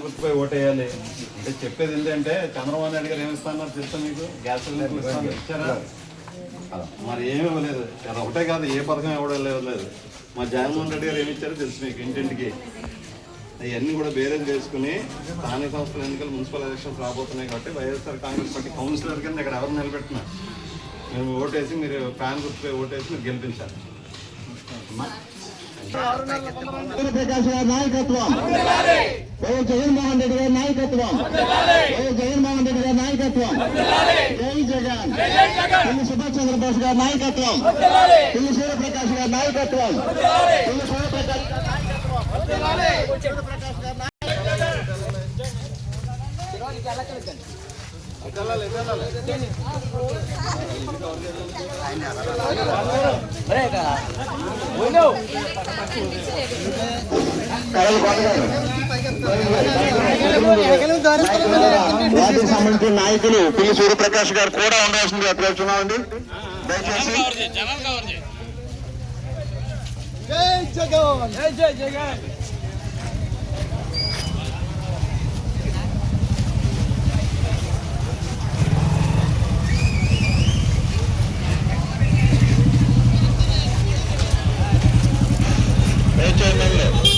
గుర్తుపై ఓటేయాలి అంటే చెప్పేది ఏంటంటే చంద్రబాబు నాయుడు గారు ఏమిస్తున్నారు తెలుసా మీకు? గ్యాస్ సిలిండర్ ఇచ్చారా? మరి ఏమీ ఇవ్వలేదు. ఒకటే కాదు, ఏ పథకం ఇవ్వడం లేదు. మా జగన్మోహన్ రెడ్డి గారు ఏమి ఇచ్చారో తెలుసు మీకు. ఇంటింటికి అవన్నీ కూడా బేరేజ్ చేసుకుని స్థానిక సంస్థల ఎన్నికలు మున్సిపల్ ఎలక్షన్స్ రాబోతున్నాయి కాబట్టి వైఎస్ఆర్ కాంగ్రెస్ పార్టీ కౌన్సిలర్ కింద ఇక్కడ ఎవరు నిలబెట్టినారు? మేము ఓటేసి, మీరు ఫ్యాన్ గుర్తుపై ఓటేసి మీరు గెలిపించారు. ప్రకాష్ గారి నాయకత్వం, జగన్మోహన్ రెడ్డి గారి నాయకత్వం, జగన్మోహన్ రెడ్డి గారి నాయకత్వం, జై జగన్, పిల్లి సుభాష్ చంద్రబోస్ గారి నాయకత్వం, పిల్లి సూర్యప్రకాష్ గారి నాయకత్వం, పిల్లి సూర్యప్రకాష్ గారి నాయకత్వం, సూర్యప్రకాష్ గారి వాటికి సంబంధించిన నాయకులు పిల్లి సూర్యప్రకాష్ గారు కూడా ఉండాల్సిందిగా కోరుతున్నామండి. దయచేసి దయచేసి